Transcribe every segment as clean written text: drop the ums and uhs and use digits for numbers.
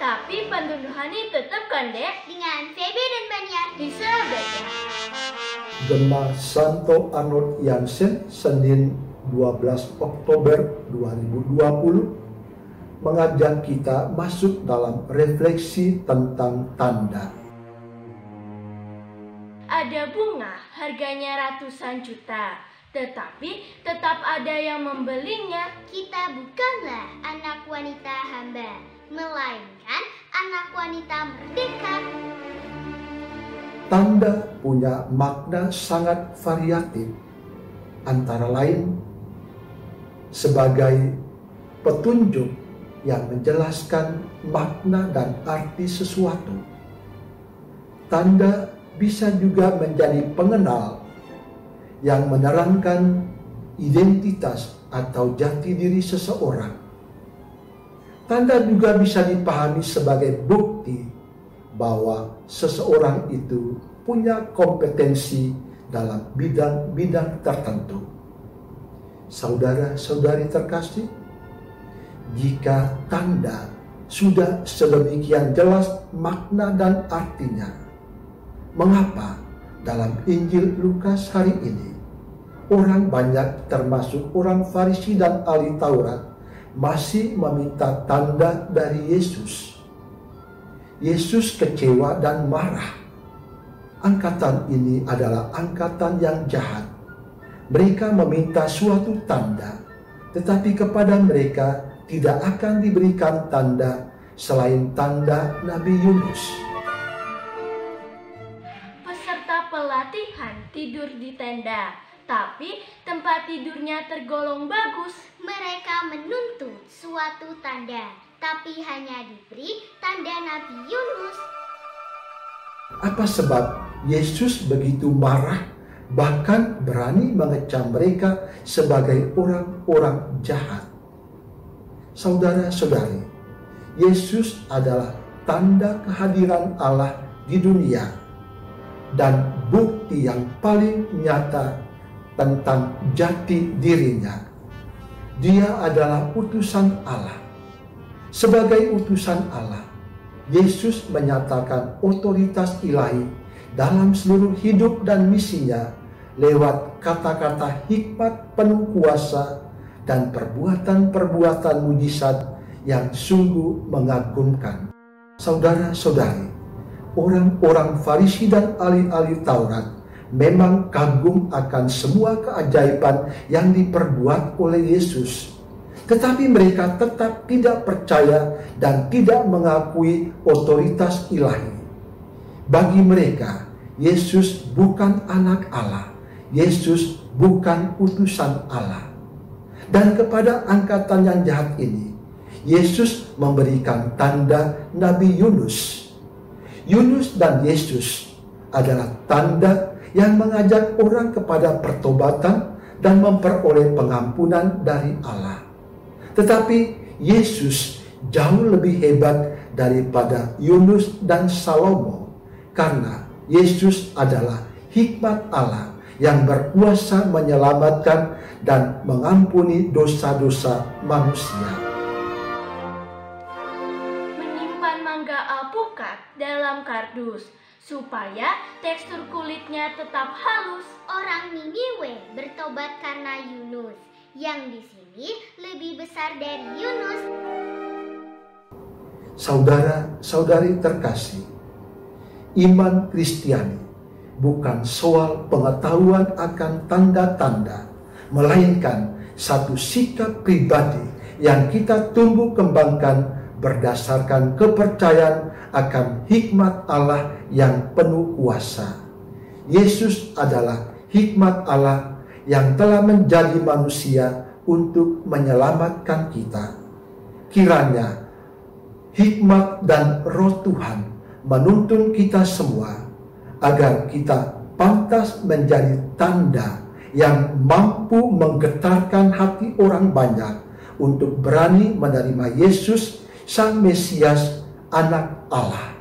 Tapi Pandu Rohani tetap kan, Dek? Dengan Feby dan Banian Di Surabaya. Gema Santo Arnold Jansen, Senin 12 Oktober 2020, mengajak kita masuk dalam refleksi tentang tanda. Ada bunga harganya ratusan juta, tetapi tetap ada yang membelinya. Kita bukanlah anak wanita hamba, melainkan anak wanita merdeka. Tanda punya makna sangat variatif, antara lain sebagai petunjuk yang menjelaskan makna dan arti sesuatu. Tanda bisa juga menjadi pengenal yang menerangkan identitas atau jati diri seseorang. Tanda juga bisa dipahami sebagai bukti bahwa seseorang itu punya kompetensi dalam bidang-bidang tertentu. Saudara-saudari terkasih, jika tanda sudah sedemikian jelas makna dan artinya, mengapa dalam Injil Lukas hari ini orang banyak termasuk orang Farisi dan ahli Taurat masih meminta tanda dari Yesus? Yesus kecewa dan marah. Angkatan ini adalah angkatan yang jahat. Mereka meminta suatu tanda, tetapi kepada mereka tidak akan diberikan tanda selain tanda Nabi Yunus. Peserta pelatihan tidur di tenda, tapi tempat tidurnya tergolong bagus. Mereka menuntut suatu tanda, tapi hanya diberi tanda Nabi Yunus. Apa sebab Yesus begitu marah, bahkan berani mengecam mereka sebagai orang-orang jahat? Saudara-saudari, Yesus adalah tanda kehadiran Allah di dunia dan bukti yang paling nyata tentang jati dirinya. Dia adalah utusan Allah. Sebagai utusan Allah, Yesus menyatakan otoritas ilahi dalam seluruh hidup dan misinya lewat kata-kata hikmat penuh kuasa dan perbuatan-perbuatan mujizat yang sungguh mengagumkan. Saudara-saudari, orang-orang Farisi dan ahli-ahli Taurat memang kagum akan semua keajaiban yang diperbuat oleh Yesus. Tetapi mereka tetap tidak percaya dan tidak mengakui otoritas ilahi. Bagi mereka, Yesus bukan anak Allah. Yesus bukan utusan Allah. Dan kepada angkatan yang jahat ini, Yesus memberikan tanda Nabi Yunus. Yunus dan Yesus adalah tanda yang mengajak orang kepada pertobatan dan memperoleh pengampunan dari Allah. Tetapi Yesus jauh lebih hebat daripada Yunus dan Salomo, karena Yesus adalah hikmat Allah yang berkuasa menyelamatkan dan mengampuni dosa-dosa manusia. Menyimpan mangga alpukat dalam kardus supaya tekstur kulitnya tetap halus. Orang Niniwe bertobat karena Yunus, yang di sini lebih besar dari Yunus. Saudara-saudari terkasih, iman Kristiani bukan soal pengetahuan akan tanda-tanda, melainkan satu sikap pribadi yang kita tumbuh kembangkan berdasarkan kepercayaan akan hikmat Allah yang penuh kuasa. Yesus adalah hikmat Allah yang telah menjadi manusia untuk menyelamatkan kita. Kiranya hikmat dan roh Tuhan menuntun kita semua agar kita pantas menjadi tanda yang mampu menggetarkan hati orang banyak untuk berani menerima Yesus, Sang Mesias, Anak Allah.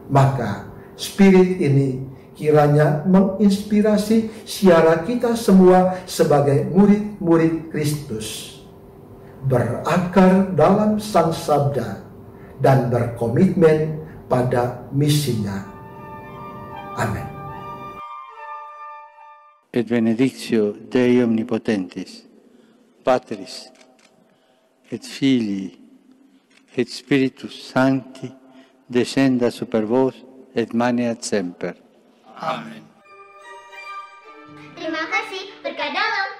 Maka spirit ini kiranya menginspirasi siara kita semua sebagai murid-murid Kristus, berakar dalam Sang Sabda dan berkomitmen pada misinya. Amin. Et benedictio Dei Omnipotentis, Patris, et Filii, et Spiritus Sancti, descenda super vos et maneat semper. Amin. Terima kasih, berkah dalam.